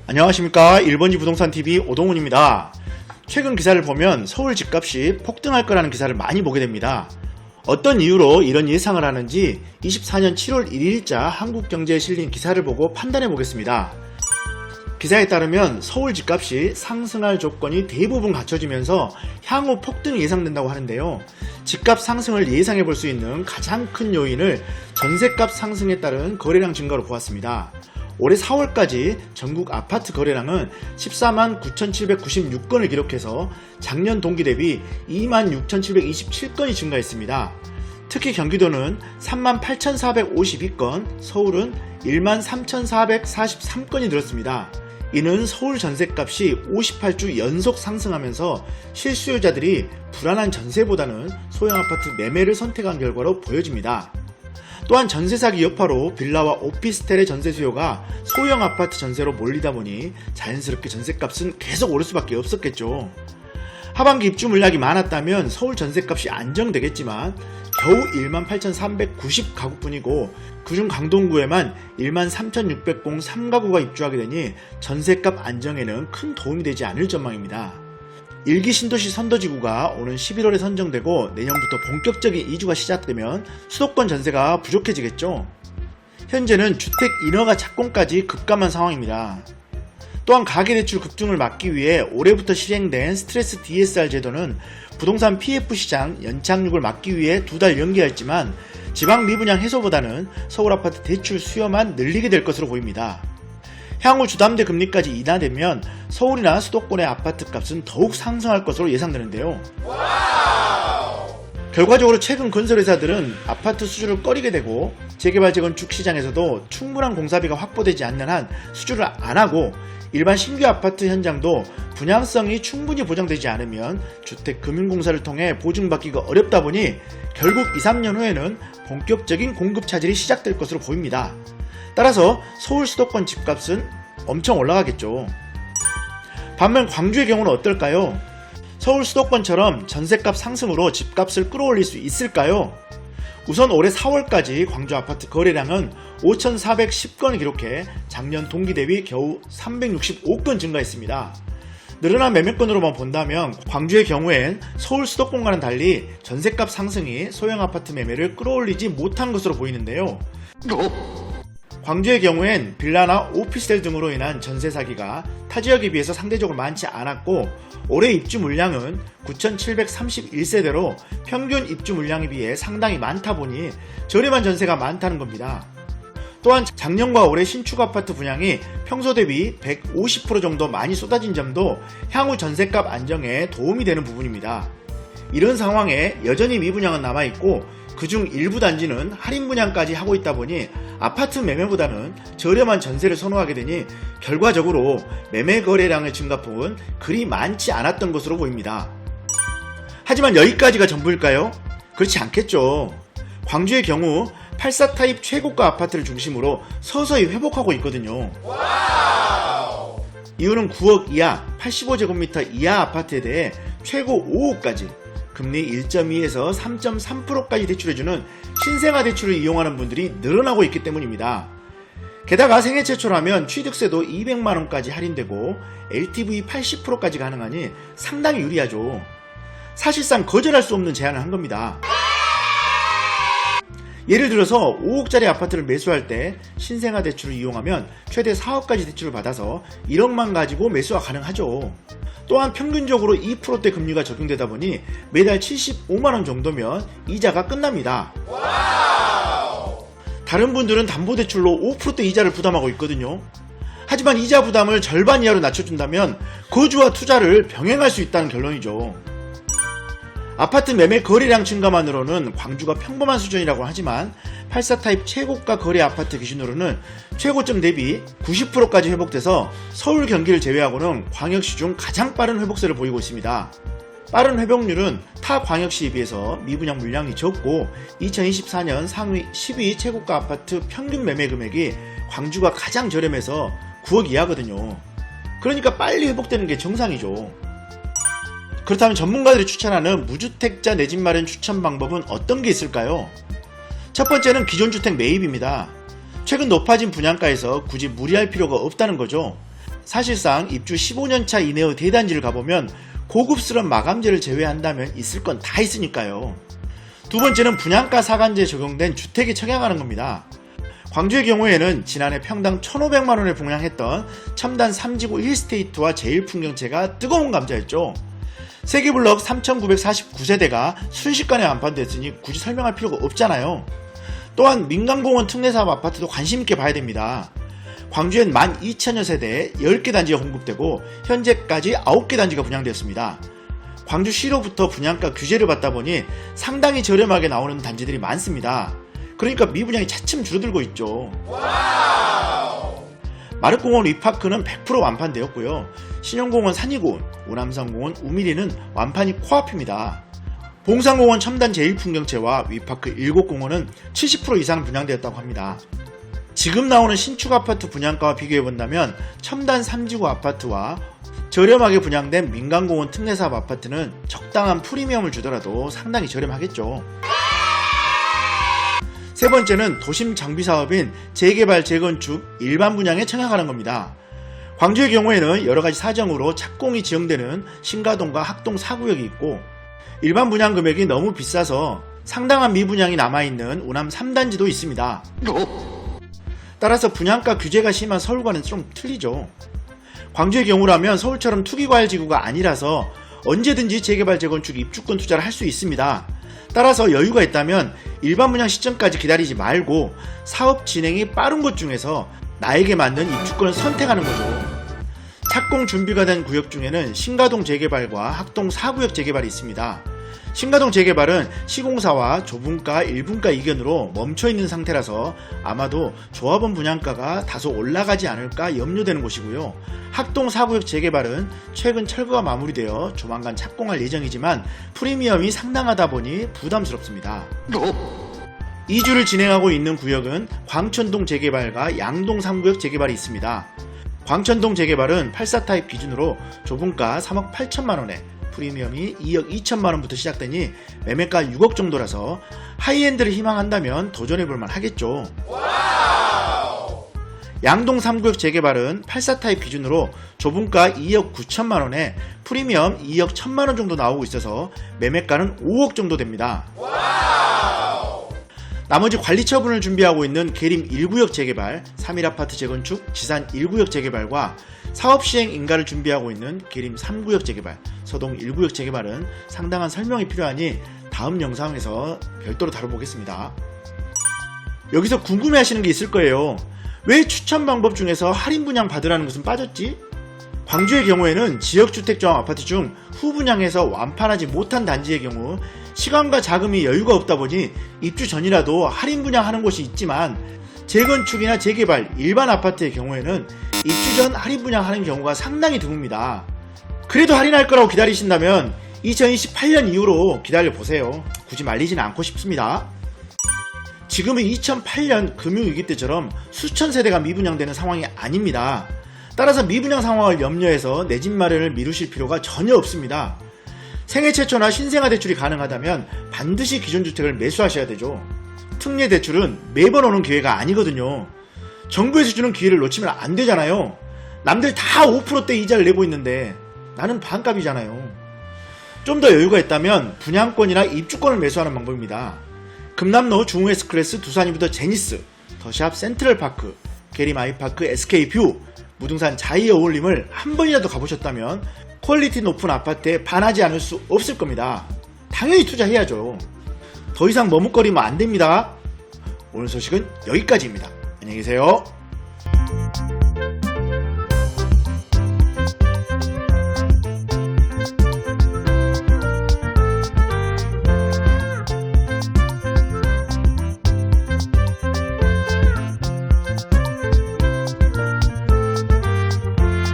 안녕하십니까. 1번지 부동산TV 오동훈입니다. 최근 기사를 보면 서울 집값이 폭등할 거라는 기사를 많이 보게 됩니다. 어떤 이유로 이런 예상을 하는지 24년 7월 1일자 한국경제에 실린 기사를 보고 판단해 보겠습니다. 기사에 따르면 서울 집값이 상승할 조건이 대부분 갖춰지면서 향후 폭등이 예상된다고 하는데요. 집값 상승을 예상해 볼 수 있는 가장 큰 요인을 전셋값 상승에 따른 거래량 증가로 보았습니다. 올해 4월까지 전국 아파트 거래량은 14만 9,796건을 기록해서 작년 동기 대비 2만 6,727건이 증가했습니다. 특히 경기도는 3만 8,452건, 서울은 1만 3,443건이 늘었습니다. 이는 서울 전셋값이 58주 연속 상승하면서 실수요자들이 불안한 전세보다는 소형 아파트 매매를 선택한 결과로 보여집니다. 또한 전세 사기 여파로 빌라와 오피스텔의 전세 수요가 소형 아파트 전세로 몰리다 보니 자연스럽게 전세값은 계속 오를 수밖에 없었겠죠. 하반기 입주 물량이 많았다면 서울 전세값이 안정되겠지만 겨우 18,390가구뿐이고 그중 강동구에만 13,603가구가 입주하게 되니 전세값 안정에는 큰 도움이 되지 않을 전망입니다. 1기 신도시 선도지구가 오는 11월에 선정되고 내년부터 본격적인 이주가 시작되면 수도권 전세가 부족해지겠죠. 현재는 주택 인허가 착공까지 급감한 상황입니다. 또한 가계대출 급등을 막기 위해 올해부터 실행된 스트레스 DSR 제도는 부동산 PF 시장 연착륙을 막기 위해 2달 연기했지만 지방 미분양 해소보다는 서울 아파트 대출 수요만 늘리게 될 것으로 보입니다. 향후 주담대 금리까지 인하되면 서울이나 수도권의 아파트 값은 더욱 상승할 것으로 예상되는데요. 결과적으로 최근 건설회사들은 아파트 수주를 꺼리게 되고 재개발 재건축 시장에서도 충분한 공사비가 확보되지 않는 한 수주를 안 하고 일반 신규 아파트 현장도 분양성이 충분히 보장되지 않으면 주택금융공사를 통해 보증받기가 어렵다 보니 결국 2-3년 후에는 본격적인 공급 차질이 시작될 것으로 보입니다. 따라서 서울 수도권 집값은 엄청 올라가겠죠. 반면 광주의 경우는 어떨까요? 서울 수도권처럼 전셋값 상승으로 집값을 끌어올릴 수 있을까요? 우선 올해 4월까지 광주 아파트 거래량은 5,410건을 기록해 작년 동기 대비 겨우 365건 증가했습니다. 늘어난 매매건으로만 본다면 광주의 경우엔 서울 수도권과는 달리 전셋값 상승이 소형 아파트 매매를 끌어올리지 못한 것으로 보이는데요. 광주의 경우엔 빌라나 오피스텔 등으로 인한 전세 사기가 타 지역에 비해서 상대적으로 많지 않았고 올해 입주 물량은 9,731세대로 평균 입주 물량에 비해 상당히 많다 보니 저렴한 전세가 많다는 겁니다. 또한 작년과 올해 신축 아파트 분양이 평소 대비 150% 정도 많이 쏟아진 점도 향후 전세값 안정에 도움이 되는 부분입니다. 이런 상황에 여전히 미분양은 남아있고 그중 일부 단지는 할인 분양까지 하고 있다 보니 아파트 매매보다는 저렴한 전세를 선호하게 되니 결과적으로 매매 거래량의 증가폭은 그리 많지 않았던 것으로 보입니다. 하지만 여기까지가 전부일까요? 그렇지 않겠죠. 광주의 경우 84 타입 최고가 아파트를 중심으로 서서히 회복하고 있거든요. 이유는 9억 이하, 85제곱미터 이하 아파트에 대해 최고 5억까지 금리 1.2에서 3.3%까지 대출해주는 신생아 대출을 이용하는 분들이 늘어나고 있기 때문입니다. 게다가 생애 최초라면 취득세도 200만원까지 할인되고 LTV 80%까지 가능하니 상당히 유리하죠. 사실상 거절할 수 없는 제안을 한 겁니다. 예를 들어서 5억짜리 아파트를 매수할 때 신생아 대출을 이용하면 최대 4억까지 대출을 받아서 1억만 가지고 매수가 가능하죠. 또한 평균적으로 2%대 금리가 적용되다 보니 매달 75만원 정도면 이자가 끝납니다. 다른 분들은 담보대출로 5%대 이자를 부담하고 있거든요. 하지만 이자 부담을 절반 이하로 낮춰준다면 거주와 투자를 병행할 수 있다는 결론이죠. 아파트 매매 거래량 증가만으로는 광주가 평범한 수준이라고 하지만 84 타입 최고가 거래 아파트 기준으로는 최고점 대비 90%까지 회복돼서 서울 경기를 제외하고는 광역시 중 가장 빠른 회복세를 보이고 있습니다. 빠른 회복률은 타 광역시에 비해서 미분양 물량이 적고 2024년 상위 10위 최고가 아파트 평균 매매 금액이 광주가 가장 저렴해서 9억 이하거든요. 그러니까 빨리 회복되는 게 정상이죠. 그렇다면 전문가들이 추천하는 무주택자 내 집 마련 추천 방법은 어떤 게 있을까요? 첫 번째는 기존 주택 매입입니다. 최근 높아진 분양가에서 굳이 무리할 필요가 없다는 거죠. 사실상 입주 15년차 이내의 대단지를 가보면 고급스러운 마감재를 제외한다면 있을 건 다 있으니까요. 두 번째는 분양가 상한제 적용된 주택에 청약하는 겁니다. 광주의 경우에는 지난해 평당 1,500만원에 분양했던 첨단 3지구 1스테이트와 제일풍경채가 뜨거운 감자였죠. 세계블럭 3,949세대가 순식간에 완판됐으니 굳이 설명할 필요가 없잖아요. 또한 민간공원 특례사업 아파트도 관심있게 봐야 됩니다. 광주엔 12,000여 세대에 10개 단지가 공급되고 현재까지 9개 단지가 분양되었습니다. 광주시로부터 분양가 규제를 받다 보니 상당히 저렴하게 나오는 단지들이 많습니다. 그러니까 미분양이 차츰 줄어들고 있죠. 마륵공원 위파크는 100% 완판되었고요. 신영공원 산이고원, 우남산공원 우미리는 완판이 코앞입니다. 봉산공원 첨단 제1풍경채와 위파크 7공원은 70% 이상 분양되었다고 합니다. 지금 나오는 신축 아파트 분양가와 비교해본다면 첨단 3지구 아파트와 저렴하게 분양된 민간공원 특례사업 아파트는 적당한 프리미엄을 주더라도 상당히 저렴하겠죠. 세 번째는 도심 장비 사업인 재개발, 재건축, 일반 분양에 청약하는 겁니다. 광주의 경우에는 여러가지 사정으로 착공이 지연되는 신가동과 학동 4구역이 있고 일반 분양 금액이 너무 비싸서 상당한 미분양이 남아있는 우남 3단지도 있습니다. 따라서 분양가 규제가 심한 서울과는 좀 틀리죠. 광주의 경우라면 서울처럼 투기과열지구가 아니라서 언제든지 재개발, 재건축, 입주권 투자를 할 수 있습니다. 따라서 여유가 있다면 일반 분양 시점까지 기다리지 말고 사업 진행이 빠른 곳 중에서 나에게 맞는 입주권을 선택하는 거죠. 착공 준비가 된 구역 중에는 신가동 재개발과 학동 4구역 재개발이 있습니다. 신가동 재개발은 시공사와 조분가, 1분가 이견으로 멈춰있는 상태라서 아마도 조합원 분양가가 다소 올라가지 않을까 염려되는 곳이고요. 학동 4구역 재개발은 최근 철거가 마무리되어 조만간 착공할 예정이지만 프리미엄이 상당하다 보니 부담스럽습니다. 이주를 진행하고 있는 구역은 광천동 재개발과 양동 3구역 재개발이 있습니다. 광천동 재개발은 84타입 기준으로 조분가 3억 8천만원에 프리미엄이 2억 2천만원부터 시작되니 매매가 6억 정도라서 하이엔드를 희망한다면 도전해볼만 하겠죠. 양동 3구역 재개발은 84타입 기준으로 조분가 2억 9천만원에 프리미엄 2억 1천만원 정도 나오고 있어서 매매가는 5억 정도 됩니다. 나머지 관리 처분을 준비하고 있는 계림 1구역 재개발, 3.1아파트 재건축, 지산 1구역 재개발과 사업시행 인가를 준비하고 있는 계림 3구역 재개발, 서동 1구역 재개발은 상당한 설명이 필요하니 다음 영상에서 별도로 다뤄보겠습니다. 여기서 궁금해하시는 게 있을 거예요. 왜 추천 방법 중에서 할인 분양 받으라는 것은 빠졌지? 광주의 경우에는 지역주택조합 아파트 중 후분양해서 완판하지 못한 단지의 경우 시간과 자금이 여유가 없다 보니 입주 전이라도 할인 분양하는 곳이 있지만 재건축이나 재개발, 일반 아파트의 경우에는 입주 전 할인 분양하는 경우가 상당히 드뭅니다. 그래도 할인할 거라고 기다리신다면 2028년 이후로 기다려보세요. 굳이 말리지는 않고 싶습니다. 지금은 2008년 금융위기 때처럼 수천 세대가 미분양되는 상황이 아닙니다. 따라서 미분양 상황을 염려해서 내 집 마련을 미루실 필요가 전혀 없습니다. 생애 최초나 신생아 대출이 가능하다면 반드시 기존 주택을 매수하셔야 되죠. 특례 대출은 매번 오는 기회가 아니거든요. 정부에서 주는 기회를 놓치면 안 되잖아요. 남들 다 5%대 이자를 내고 있는데 나는 반값이잖아요. 좀 더 여유가 있다면 분양권이나 입주권을 매수하는 방법입니다. 금남로 중후에스클래스 두산이부터 제니스, 더샵 센트럴파크, 계림 아이파크 SK뷰, 무등산 자이의 어울림을 한 번이라도 가보셨다면 퀄리티 높은 아파트에 반하지 않을 수 없을 겁니다. 당연히 투자해야죠. 더 이상 머뭇거리면 안 됩니다. 오늘 소식은 여기까지입니다. 안녕히 계세요.